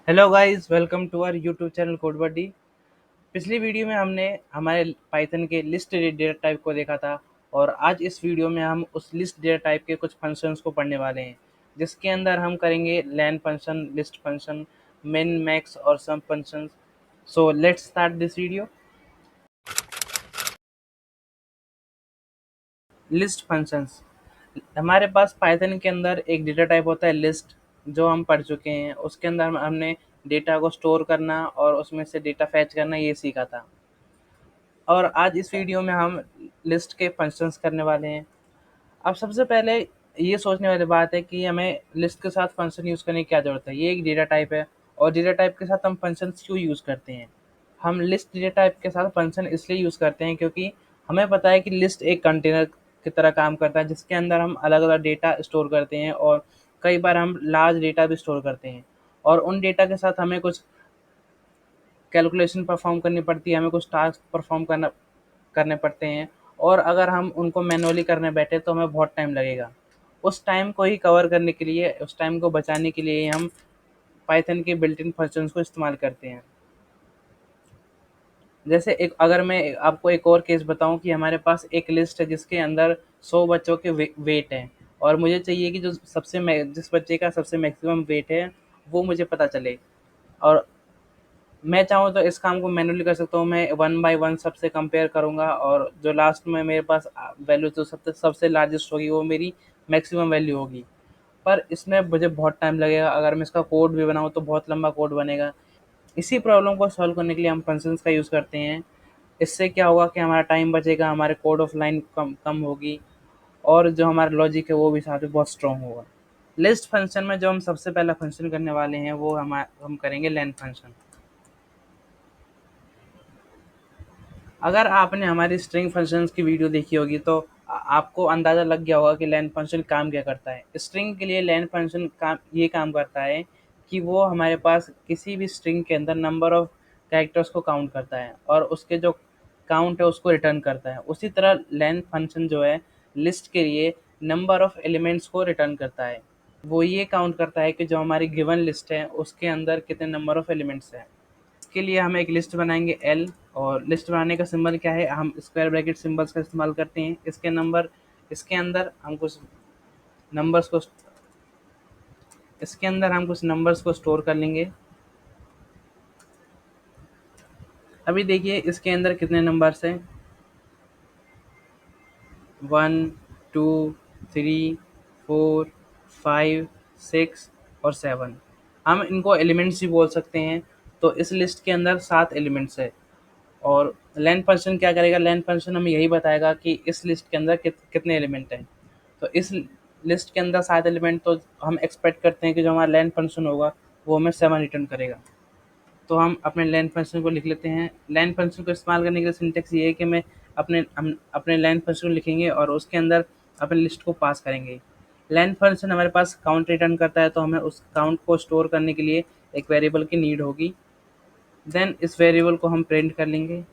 Hello guys, welcome to our YouTube channel code buddy. पिछली video में हमने हमारे पाइथन के लिस्ट डेटा टाइप को देखा था। और आज इस वीडियो में हम उस लिस्ट डेटा टाइप के कुछ फंक्शंस को पढ़ने वाले हैं, जिसके अंदर हम करेंगे len function, list function, min, max और sum functions. So let's start this video. List functions, हमारे पास पाइथन के अंदर एक डेटा टाइप होता है लिस्ट, जो हम पढ़ चुके हैं। उसके अंदर हमने डेटा को स्टोर करना और उसमें से डेटा फैच करना ये सीखा था। और आज इस वीडियो में हम लिस्ट के फंक्शंस करने वाले हैं। अब सबसे पहले ये सोचने वाली बात है कि हमें लिस्ट के साथ फंक्शन यूज़ करने की क्या ज़रूरत है। ये एक डेटा टाइप है और डेटा टाइप के साथ हम फंक्शंस क्यों यूज़ करते हैं। हम लिस्ट डेटा टाइप के साथ फंक्शन इसलिए यूज़ करते हैं क्योंकि हमें पता है कि लिस्ट एक कंटेनर की तरह काम करता है, जिसके अंदर हम अलग अलग डेटा स्टोर करते हैं और कई बार हम लार्ज डेटा भी स्टोर करते हैं। और उन डेटा के साथ हमें कुछ कैलकुलेशन परफॉर्म करनी पड़ती है, हमें कुछ टास्क परफॉर्म करने पड़ते हैं। और अगर हम उनको मैनुअली करने बैठे तो हमें बहुत टाइम लगेगा। उस टाइम को ही कवर करने के लिए, उस टाइम को बचाने के लिए हम पाइथन के बिल्ट इन फंक्शंस को इस्तेमाल करते हैं। जैसे एक, अगर मैं आपको एक और केस बताऊं कि हमारे पास एक लिस्ट है जिसके अंदर 100 बच्चों के वेट हैं, और मुझे चाहिए कि जिस बच्चे का सबसे मैक्सिमम वेट है वो मुझे पता चले। और मैं चाहूँ तो इस काम को मैन्युअली कर सकता हूँ। मैं वन बाय वन सबसे कंपेयर करूँगा और जो लास्ट में मेरे पास वैल्यू जो सबसे सबसे लार्जेस्ट होगी वो मेरी मैक्सिमम वैल्यू होगी। पर इसमें मुझे बहुत टाइम लगेगा। अगर मैं इसका कोड भी बनाऊँ तो बहुत लंबा कोड बनेगा। इसी प्रॉब्लम को सॉल्व करने के लिए हम फंक्शंस का यूज़ करते हैं। इससे क्या होगा कि हमारा टाइम बचेगा, हमारे कोड ऑफ लाइन कम कम होगी, और जो हमारा लॉजिक है वो भी साथ में बहुत स्ट्रॉन्ग होगा। लिस्ट फंक्शन में जो हम सबसे पहला फंक्शन करने वाले हैं वो हम करेंगे लेन फंक्शन। अगर आपने हमारी स्ट्रिंग फंक्शंस की वीडियो देखी होगी तो आपको अंदाज़ा लग गया होगा कि लेन फंक्शन काम क्या करता है। स्ट्रिंग के लिए लेन फंक्शन काम करता है कि वो हमारे पास किसी भी स्ट्रिंग के अंदर नंबर ऑफ कैरेक्टर्स को काउंट करता है और उसके जो काउंट है उसको रिटर्न करता है। उसी तरह लेन फंक्शन जो है लिस्ट के लिए नंबर ऑफ एलिमेंट्स को रिटर्न करता है। वो ये काउंट करता है कि जो हमारी गिवन लिस्ट है उसके अंदर कितने नंबर ऑफ एलिमेंट्स हैं। इसके लिए हम एक लिस्ट बनाएंगे एल, और लिस्ट बनाने का सिंबल क्या है, हम स्क्वायर ब्रैकेट सिंबल्स का इस्तेमाल करते हैं। इसके अंदर हम कुछ नंबर्स को स्टोर कर लेंगे। अभी देखिए इसके अंदर कितने नंबर्स हैं, 1, 2, 3, 4, 5, 6 और 7। हम इनको एलिमेंट्स भी बोल सकते हैं। तो इस लिस्ट के अंदर 7 एलिमेंट्स है। और लेन फंक्शन क्या करेगा, लेन फंक्शन हमें यही बताएगा कि इस लिस्ट के अंदर कितने एलिमेंट हैं। तो इस लिस्ट के अंदर 7 एलिमेंट, तो हम एक्सपेक्ट करते हैं कि जो हमारा लेन फंक्शन होगा वो हमें 7 रिटर्न करेगा। तो हम अपने लेन फंक्शन को लिख लेते हैं। लेन फंक्शन को इस्तेमाल करने के लिए सिंटेक्स ये है कि हम अपने लेन फंक्शन को लिखेंगे और उसके अंदर अपनी लिस्ट को पास करेंगे। लेन फंक्शन हमारे पास काउंट रिटर्न करता है, तो हमें उस काउंट को स्टोर करने के लिए एक वेरिएबल की नीड होगी। देन इस वेरिएबल को हम प्रिंट कर लेंगे।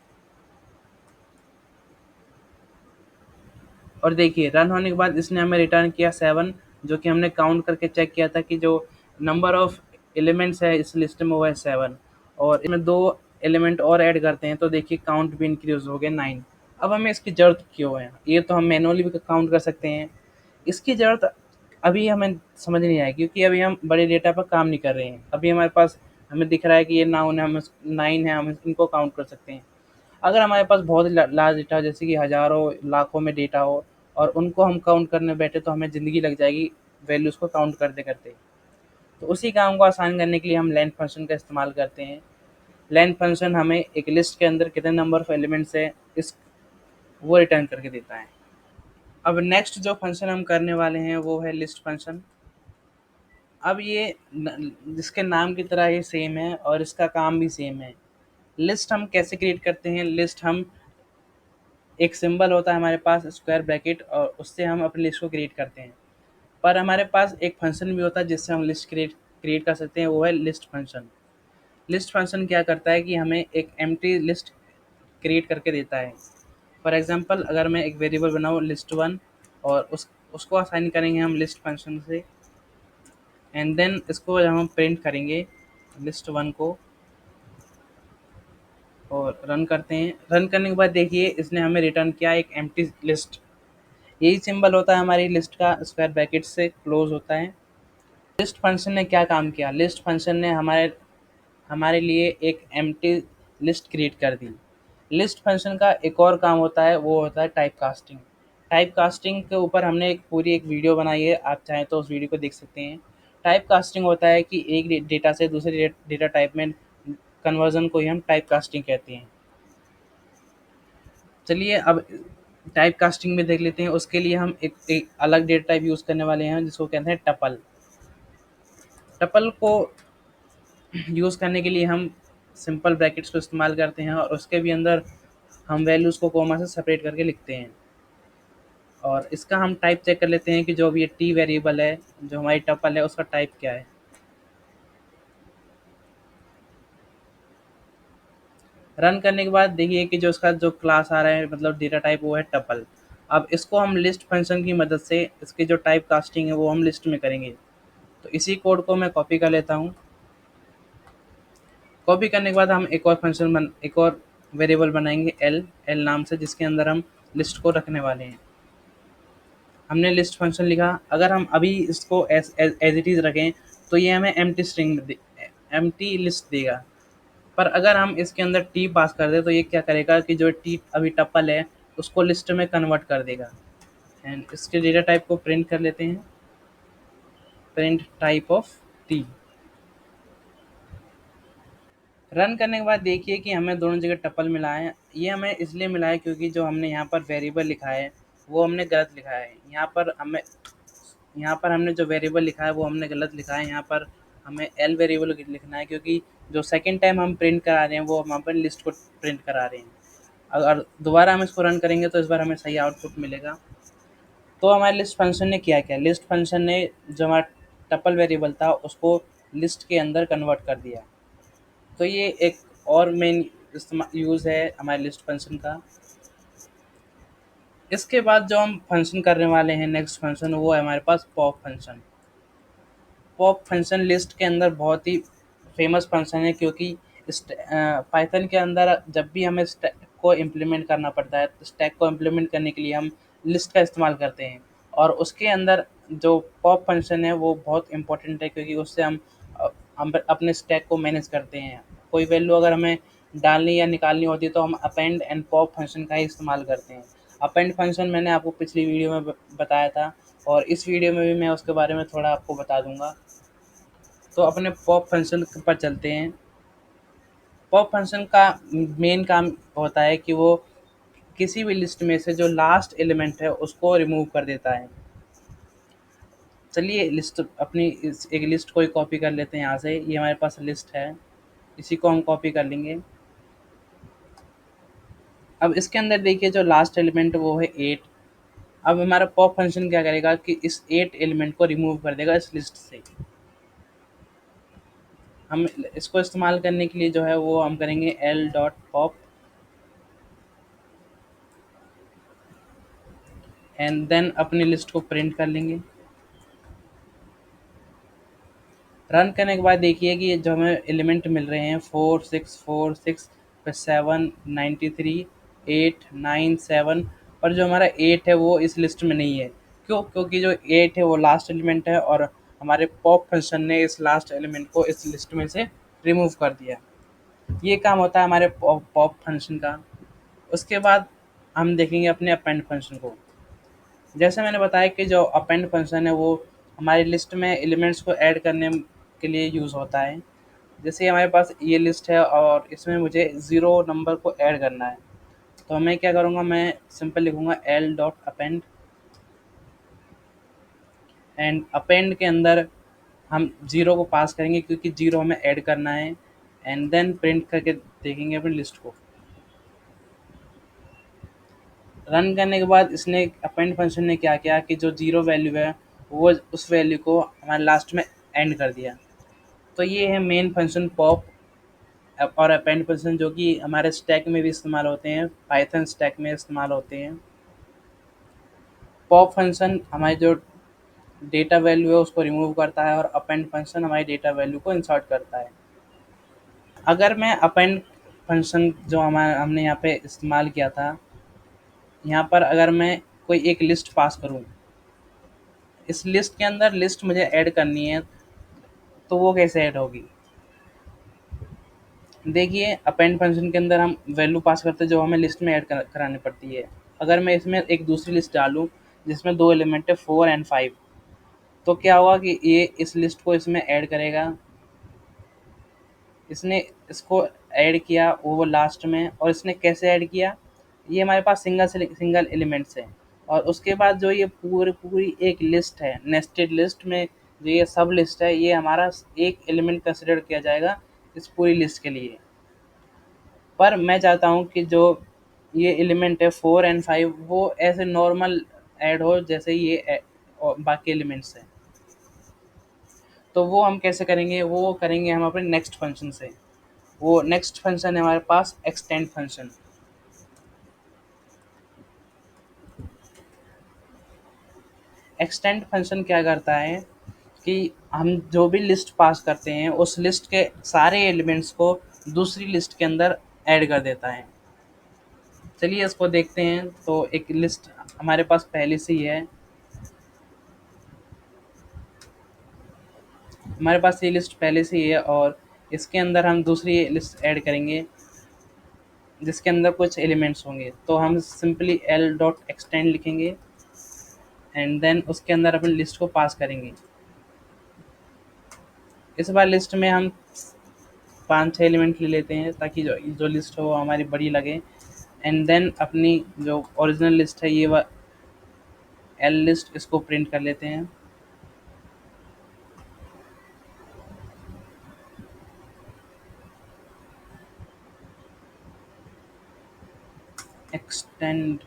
और देखिए रन होने के बाद इसने हमें रिटर्न किया 7, जो कि हमने काउंट करके चेक किया था कि जो नंबर ऑफ एलिमेंट्स है इस लिस्ट में वो है 7। और इसमें 2 एलिमेंट और ऐड करते हैं तो देखिए काउंट भी इंक्रीज हो गया 9। अब हमें इसकी ज़रूरत क्यों है, ये तो हम मैनुअली भी काउंट कर सकते हैं। इसकी ज़रूरत अभी हमें समझ नहीं आएगी क्योंकि अभी हम बड़े डेटा पर काम नहीं कर रहे हैं। अभी हमारे पास हमें दिख रहा है कि ये नाउन है, हम 9 है, हम इनको काउंट कर सकते हैं। अगर हमारे पास बहुत लार्ज डेटा हो, जैसे कि हज़ारों लाखों में डेटा हो और उनको हम काउंट करने बैठे तो हमें ज़िंदगी लग जाएगी वैल्यूज़ को काउंट करते करते। तो उसी काम को आसान करने के लिए हम लेन फंक्शन का इस्तेमाल करते हैं। लेन फंक्शन हमें एक लिस्ट के अंदर कितने नंबर ऑफ एलिमेंट्स है इस वो रिटर्न करके देता है। अब नेक्स्ट जो फंक्शन हम करने वाले हैं वो है लिस्ट फंक्शन। अब जिसके नाम की तरह ये सेम है और इसका काम भी सेम है। लिस्ट हम कैसे क्रिएट करते हैं, लिस्ट हम एक सिंबल होता है हमारे पास स्क्वायर ब्रैकेट, और उससे हम अपनी लिस्ट को क्रिएट करते हैं। पर हमारे पास एक फंक्शन भी होता है जिससे हम लिस्ट क्रिएट कर सकते हैं, वो है लिस्ट फंक्शन। लिस्ट फंक्शन क्या करता है कि हमें एक एम्प्टी लिस्ट क्रिएट करके देता है। फॉर एग्जांपल अगर मैं एक वेरिएबल बनाऊँ list1, और उसको असाइन करेंगे हम लिस्ट फंक्शन से, एंड देन इसको जब हम प्रिंट करेंगे लिस्ट वन को और रन करते हैं। रन करने के बाद देखिए इसने हमें रिटर्न किया एक एम्प्टी लिस्ट। यही सिंबल होता है हमारी लिस्ट का, स्क्वायर ब्रैकेट से क्लोज होता है। लिस्ट फंक्शन ने क्या काम किया? लिस्ट फंक्शन ने हमारे हमारे लिए एक एम्प्टी लिस्ट क्रिएट कर दी। लिस्ट फंक्शन का एक और काम होता है, वो होता है टाइप कास्टिंग। टाइप कास्टिंग के ऊपर हमने एक पूरी एक वीडियो बनाई है, आप चाहें तो उस वीडियो को देख सकते हैं। टाइप कास्टिंग होता है कि एक डेटा से दूसरे डेटा टाइप में कन्वर्जन को ही हम टाइप कास्टिंग कहते हैं। चलिए अब टाइप कास्टिंग में देख लेते हैं। उसके लिए हम एक अलग डेटा टाइप यूज़ करने वाले हैं जिसको कहते हैं टपल। टपल को यूज़ करने के लिए हम सिंपल ब्रैकेट्स को इस्तेमाल करते हैं और उसके भी अंदर हम वैल्यूज़ को कॉमा से सेपरेट करके लिखते हैं। और इसका हम टाइप चेक कर लेते हैं कि जो भी ये टी वेरिएबल है, जो हमारी टपल है, उसका टाइप क्या है। रन करने के बाद देखिए कि जो इसका जो क्लास आ रहा है, मतलब डेटा टाइप, वो है टपल। अब इसको हम लिस्ट फंक्शन की मदद से इसकी जो टाइप कास्टिंग है वो हम लिस्ट में करेंगे। तो इसी कोड को मैं कॉपी कर लेता हूँ। कॉपी करने के बाद हम एक और वेरिएबल बनाएंगे एल एल नाम से, जिसके अंदर हम लिस्ट को रखने वाले हैं। हमने लिस्ट फंक्शन लिखा। अगर हम अभी इसको एज इट इज़ रखें तो ये हमें एम्प्टी लिस्ट देगा। पर अगर हम इसके अंदर टी पास कर दें तो ये क्या करेगा कि जो टी अभी टपल है उसको लिस्ट में कन्वर्ट कर देगा। एंड इसके डेटा टाइप को प्रिंट कर लेते हैं, print type of T. Run करने के बाद देखिए कि हमें दोनों जगह टपल मिला है। ये हमें इसलिए मिला है क्योंकि जो हमने यहाँ पर वेरिएबल लिखा है वो हमने गलत लिखा है। यहाँ पर हमने जो वेरिएबल लिखा है वो हमने गलत लिखा है। यहाँ पर हमें एल वेरिएबल लिखना है, क्योंकि जो सेकंड टाइम हम प्रिंट करा रहे हैं वो हम यहाँ पर लिस्ट को प्रिंट करा रहे हैं। अगर दोबारा हम इसको रन करेंगे तो इस बार हमें सही आउटपुट मिलेगा। तो हमारे लिस्ट फंक्शन ने किया क्या? लिस्ट फंक्शन ने जो हमारा टपल वेरिएबल था उसको लिस्ट के अंदर कन्वर्ट कर दिया। तो ये एक और मेन यूज़ है हमारे लिस्ट फंक्शन का। इसके बाद जो हम फंक्शन करने वाले हैं, नेक्स्ट फंक्शन, वो है हमारे पास pop function. Pop function list के अंदर बहुत ही फेमस फंक्शन है, क्योंकि पाइथन के अंदर जब भी हमें स्टैक को इम्प्लीमेंट करना पड़ता है तो स्टैक को इम्प्लीमेंट करने के लिए हम लिस्ट का इस्तेमाल करते हैं। और उसके अंदर जो पॉप फंक्शन है वो बहुत इंपॉर्टेंट है, क्योंकि उससे हम अपने स्टैक को मैनेज करते हैं। कोई वैल्यू अगर हमें डालनी या निकालनी होती है तो हम अपेंड एंड पॉप फंक्शन का ही इस्तेमाल करते हैं। अपेंड फंक्शन मैंने आपको पिछली वीडियो में बताया था, और इस वीडियो में भी मैं उसके बारे में थोड़ा आपको बता दूंगा। तो अपने पॉप फंक्शन पर चलते हैं। पॉप फंक्शन का मेन काम होता है कि वो किसी भी लिस्ट में से जो लास्ट एलिमेंट है उसको रिमूव कर देता है। चलिए लिस्ट अपनी एक लिस्ट को ही कॉपी कर लेते हैं यहाँ से। ये हमारे पास लिस्ट है, इसी को हम कॉपी कर लेंगे। अब इसके अंदर देखिए जो लास्ट एलिमेंट वो है 8। अब हमारा पॉप फंक्शन क्या करेगा कि इस 8 एलिमेंट को रिमूव कर देगा इस लिस्ट से। हम इसको इस्तेमाल करने के लिए जो है वो हम करेंगे l dot pop and then अपनी लिस्ट को प्रिंट कर लेंगे। रन करने के बाद देखिए कि जो हमें एलिमेंट मिल रहे हैं 4 6 4 6 फिर 7 93 8 9 7, पर जो हमारा 8 है वो इस लिस्ट में नहीं है। क्यों? क्योंकि जो 8 है वो लास्ट एलिमेंट है और हमारे पॉप फंक्शन ने इस लास्ट एलिमेंट को इस लिस्ट में से रिमूव कर दिया। ये काम होता है हमारे पॉप फंक्शन का। उसके बाद हम देखेंगे अपने अपेंड फंक्शन को। जैसे मैंने बताया कि जो अपेंड फंक्शन है वो हमारी लिस्ट में एलिमेंट्स को ऐड करने के लिए यूज़ होता है। जैसे हमारे पास ये लिस्ट है और इसमें मुझे 0 नंबर को ऐड करना है, तो मैं क्या करूँगा, मैं सिंपल लिखूँगा L dot append and append के अंदर हम 0 को पास करेंगे क्योंकि 0 हमें ऐड करना है। एंड देन प्रिंट करके देखेंगे अपनी लिस्ट को। रन करने के बाद इसने अपेंड फंक्शन ने क्या किया कि जो 0 वैल्यू है वो उस वैल्यू को हमारे लास्ट में एंड कर दिया। तो ये है मेन फंक्शन पॉप और अपेंड फंक्शन, जो कि हमारे स्टैक में भी इस्तेमाल होते हैं, पाइथन स्टैक में इस्तेमाल होते हैं। पॉप फंक्शन हमारी जो डेटा वैल्यू है उसको रिमूव करता है और अपेंड फंक्शन हमारी डेटा वैल्यू को इंसर्ट करता है। अगर मैं अपेंड फंक्शन जो हमारा हमने यहाँ पे इस्तेमाल किया था, यहाँ पर अगर मैं कोई एक लिस्ट पास करूँ, इस लिस्ट के अंदर लिस्ट मुझे ऐड करनी है, तो वो कैसे ऐड होगी? देखिए, अपेंड फंक्शन के अंदर हम वैल्यू पास करते हैं जो हमें लिस्ट में ऐड करानी पड़ती है। अगर मैं इसमें एक दूसरी लिस्ट डालूँ जिसमें 2 एलिमेंट है 4 एंड 5, तो क्या होगा कि ये इस लिस्ट को इसमें ऐड करेगा। इसने इसको ऐड किया वो लास्ट में, और इसने कैसे ऐड किया? ये हमारे पास सिंगल एलिमेंट्स है, और उसके बाद जो ये पूरी पूरी एक लिस्ट है, नेस्टेड लिस्ट में जो ये सब लिस्ट है, ये हमारा एक एलिमेंट कंसिडर किया जाएगा इस पूरी लिस्ट के लिए। पर मैं चाहता हूँ कि जो ये एलिमेंट है 4 एंड 5 वो ऐसे नॉर्मल ऐड हो जैसे ये और बाकी एलिमेंट्स हैं। तो वो हम कैसे करेंगे? वो करेंगे हम अपने नेक्स्ट फंक्शन से। वो नेक्स्ट फंक्शन है हमारे पास एक्सटेंड फंक्शन। एक्सटेंड फंक्शन क्या करता है कि हम जो भी लिस्ट पास करते हैं उस लिस्ट के सारे एलिमेंट्स को दूसरी लिस्ट के अंदर ऐड कर देता है। चलिए इसको देखते हैं। तो एक लिस्ट हमारे पास पहले से ही है, हमारे पास ये लिस्ट पहले से ही है, और इसके अंदर हम दूसरी लिस्ट ऐड करेंगे जिसके अंदर कुछ एलिमेंट्स होंगे। तो हम सिंपली एल डॉट एक्सटेंड लिखेंगे एंड देन उसके अंदर अपनी लिस्ट को पास करेंगे। इस बार लिस्ट में हम 5-6 एलिमेंट ले लेते हैं ताकि जो जो लिस्ट हो वो हमारी बड़ी लगे। एंड देन अपनी जो ओरिजिनल लिस्ट है ये एल लिस्ट, इसको प्रिंट कर लेते हैं। एक्सटेंड,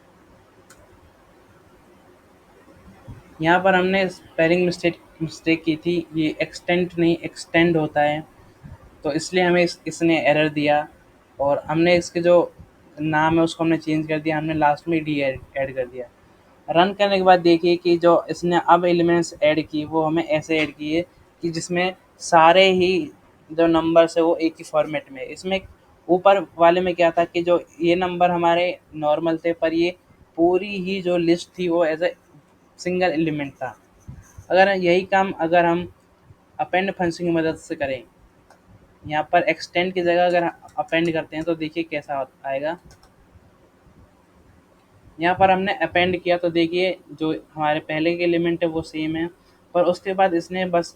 यहाँ पर हमने स्पेलिंग मिस्टेक की थी, ये एक्सटेंड नहीं एक्सटेंड होता है, तो इसलिए हमें इसने एरर दिया, और हमने इसके जो नाम है उसको हमने चेंज कर दिया, हमने लास्ट में डी ऐड कर दिया। रन करने के बाद देखिए कि जो इसने अब एलिमेंट्स ऐड की वो हमें ऐसे ऐड किए कि जिसमें सारे ही जो नंबर्स है वो एक ही फॉर्मेट में है। इसमें ऊपर वाले में क्या था कि जो ये नंबर हमारे नॉर्मल थे, पर ये पूरी ही जो लिस्ट थी वो एज ए सिंगल एलिमेंट था। अगर यही काम अगर हम अपेंड फंक्शन की मदद से करें, यहाँ पर एक्सटेंड की जगह अगर अपेंड करते हैं तो देखिए कैसा आएगा। यहाँ पर हमने अपेंड किया तो देखिए जो हमारे पहले के एलिमेंट है वो सेम है, पर उसके बाद इसने बस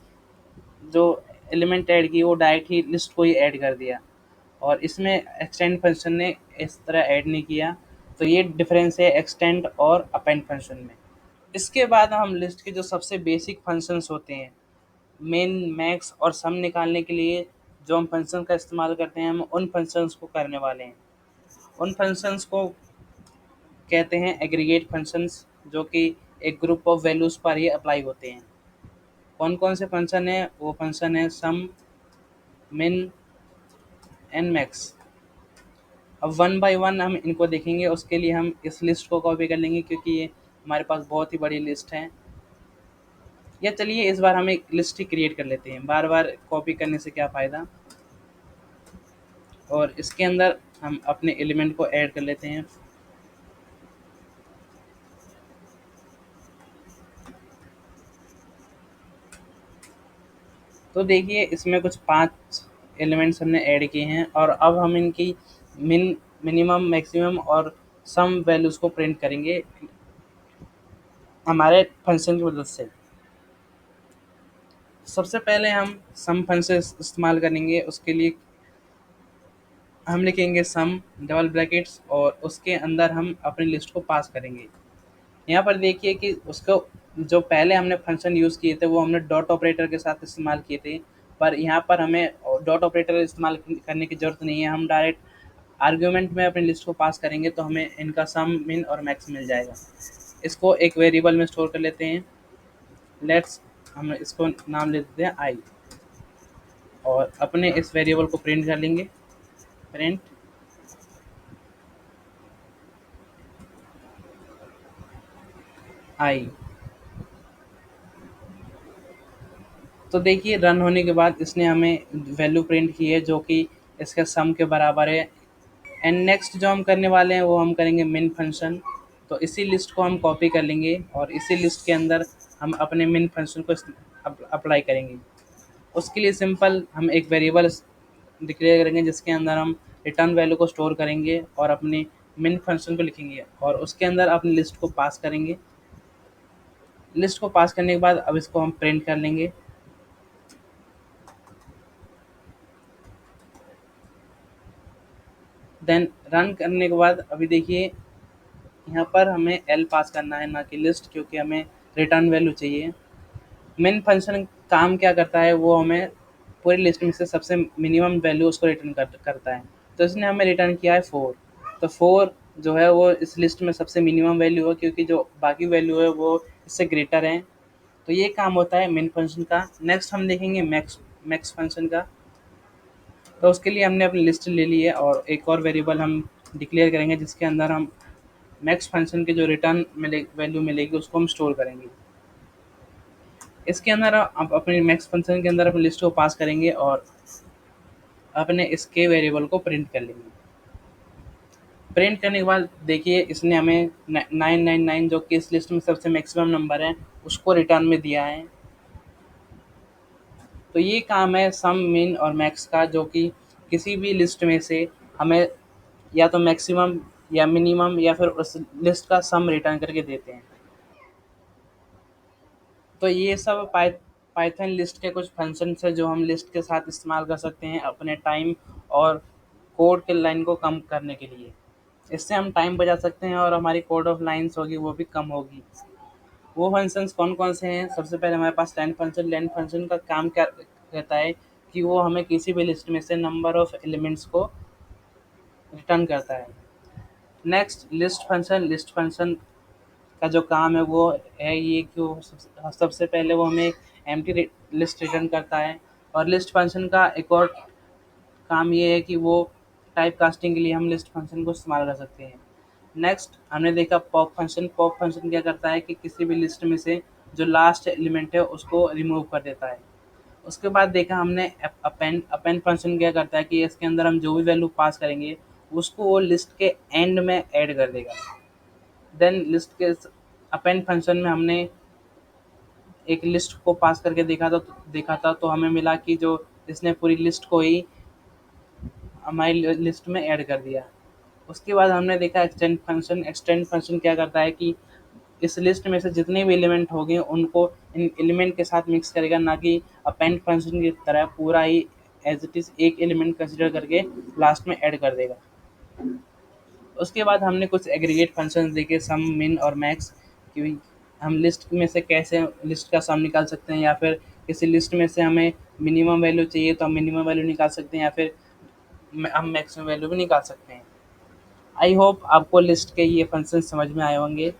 जो एलिमेंट ऐड की वो डायरेक्ट ही लिस्ट को ही ऐड कर दिया, और इसमें एक्सटेंड फंक्शन ने इस तरह ऐड नहीं किया। तो ये डिफरेंस है एक्सटेंड और अपेंड फंक्शन में। इसके बाद हम लिस्ट के जो सबसे बेसिक फंक्शंस होते हैं, मेन, मैक्स और सम निकालने के लिए जो हम फंक्शन का इस्तेमाल करते हैं, हम उन फंक्शंस को करने वाले हैं। उन फंक्शंस को कहते हैं एग्रीगेट फंक्शंस, जो कि एक ग्रुप ऑफ वैल्यूज़ पर ही अप्लाई होते हैं। कौन कौन से फंक्शन है? वो फंक्शन है सम, मिन एंड मैक्स। अब वन बाय वन हम इनको देखेंगे, उसके लिए हम इस लिस्ट को कॉपी कर लेंगे क्योंकि ये हमारे पास बहुत ही बड़ी लिस्ट है। या चलिए इस बार हम एक लिस्ट ही क्रिएट कर लेते हैं, बार बार कॉपी करने से क्या फ़ायदा। और इसके अंदर हम अपने एलिमेंट को ऐड कर लेते हैं। तो देखिए इसमें कुछ 5 एलिमेंट्स हमने ऐड किए हैं, और अब हम इनकी मिनिमम, मैक्सिमम और सम वैल्यूज़ को प्रिंट करेंगे हमारे फंक्शन की मदद से। सबसे पहले हम सम फंक्शन इस्तेमाल करेंगे। उसके लिए हम लिखेंगे सम डबल ब्रैकेट्स, और उसके अंदर हम अपनी लिस्ट को पास करेंगे। यहाँ पर देखिए कि उसको जो पहले हमने फंक्शन यूज़ किए थे वो हमने डॉट ऑपरेटर के साथ इस्तेमाल किए थे, पर यहाँ पर हमें डॉट ऑपरेटर इस्तेमाल करने की ज़रूरत नहीं है। हम डायरेक्ट आर्ग्यूमेंट में अपनी लिस्ट को पास करेंगे तो हमें इनका सम, मिन और मैक्स मिल जाएगा। इसको एक वेरिएबल में स्टोर कर लेते हैं। लेट्स, हम इसको नाम ले देते हैं आई, और अपने इस वेरिएबल को प्रिंट कर लेंगे। Print I. तो देखिए रन होने के बाद इसने हमें वैल्यू प्रिंट की है जो कि इसके सम के बराबर है। एंड नेक्स्ट जो हम करने वाले हैं वो हम करेंगे मिन फंक्शन। तो इसी लिस्ट को हम कॉपी कर लेंगे और इसी लिस्ट के अंदर हम अपने मिन फंक्शन को अप्लाई करेंगे। उसके लिए सिंपल हम एक वेरिएबल डिक्लेयर करेंगे जिसके अंदर हम रिटर्न वैल्यू को स्टोर करेंगे और अपने मिन फंक्शन को लिखेंगे और उसके अंदर अपनी लिस्ट को पास करेंगे। लिस्ट को पास करने के बाद अब इसको हम प्रिंट कर लेंगे। देन रन करने के बाद अभी देखिए यहाँ पर हमें एल पास करना है ना कि लिस्ट, क्योंकि हमें रिटर्न वैल्यू चाहिए। मेन फंक्शन काम क्या करता है, वो हमें पूरी लिस्ट में से सबसे मिनिमम वैल्यू उसको रिटर्न करता है। तो इसने हमें रिटर्न किया है 4। तो 4 जो है वो इस लिस्ट में सबसे मिनिमम वैल्यू है, क्योंकि जो बाकी वैल्यू है वो इससे ग्रेटर है। तो ये काम होता है मेन फंक्शन का। नेक्स्ट हम देखेंगे मैक्स मैक्स फंक्शन का। तो उसके लिए हमने अपनी लिस्ट ले ली है और एक और वेरिएबल हम डिक्लेयर करेंगे जिसके अंदर हम मैक्स फंक्शन की जो रिटर्न वैल्यू मिलेगी उसको हम स्टोर करेंगे। इसके अंदर आप अपने मैक्स फंक्शन के अंदर अपनी लिस्ट को पास करेंगे और अपने इसके वेरिएबल को प्रिंट कर लेंगे। प्रिंट करने के बाद देखिए इसने हमें 999 जो कि इस लिस्ट में सबसे मैक्सिमम नंबर है उसको रिटर्न में दिया है। तो ये काम है सम मिन और मैक्स का, जो कि किसी भी लिस्ट में से हमें या तो मैक्सिमम या मिनिमम या फिर उस लिस्ट का सम रिटर्न करके देते हैं। तो ये सब पाइथन लिस्ट के कुछ फंक्शंस है जो हम लिस्ट के साथ इस्तेमाल कर सकते हैं अपने टाइम और कोड के लाइन को कम करने के लिए। इससे हम टाइम बचा सकते हैं और हमारी कोड ऑफ लाइन्स होगी वो भी कम होगी। वो फंक्शंस कौन कौन से हैं? सबसे पहले हमारे पास लेन फंक्शन। लेन फंक्शन का काम क्या रहता है कि वो हमें किसी भी लिस्ट में से नंबर ऑफ एलिमेंट्स को रिटर्न करता है। Next list function. List function का जो काम है वो है ये कि वो सबसे पहले वो हमें एम्प्टी लिस्ट रिटर्न करता है। और लिस्ट फंक्शन का एक और काम ये है कि वो टाइप कास्टिंग के लिए हम लिस्ट फंक्शन को इस्तेमाल कर सकते हैं। नेक्स्ट हमने देखा पॉप फंक्शन। पॉप फंक्शन क्या करता है कि किसी भी लिस्ट में से जो लास्ट एलिमेंट है उसको रिमूव कर देता है। उसके बाद देखा हमने अपेंड। अपेंड फंक्शन क्या करता है कि इसके अंदर हम जो भी वैल्यू पास करेंगे उसको वो लिस्ट के एंड में ऐड कर देगा। देन लिस्ट के अपेंड फंक्शन में हमने एक लिस्ट को पास करके देखा था तो हमें मिला कि जो इसने पूरी लिस्ट को ही हमारी लिस्ट में ऐड कर दिया। उसके बाद हमने देखा एक्सटेंड फंक्शन। एक्सटेंड फंक्शन क्या करता है कि इस लिस्ट में से जितने भी एलिमेंट होंगे उनको इन एलिमेंट के साथ मिक्स करेगा, ना कि अपेंड फंक्शन की तरह पूरा ही एज इट इज़ एक एलिमेंट कंसिडर करके लास्ट में ऐड कर देगा। उसके बाद हमने कुछ एग्रीगेट फंक्शन देखे, सम मिन और मैक्स, कि हम लिस्ट में से कैसे लिस्ट का सम निकाल सकते हैं या फिर किसी लिस्ट में से हमें मिनिमम वैल्यू चाहिए तो हम मिनिमम वैल्यू निकाल सकते हैं या फिर हम मैक्सिमम वैल्यू भी निकाल सकते हैं। आई होप आपको लिस्ट के ये फंक्शन समझ में आए होंगे।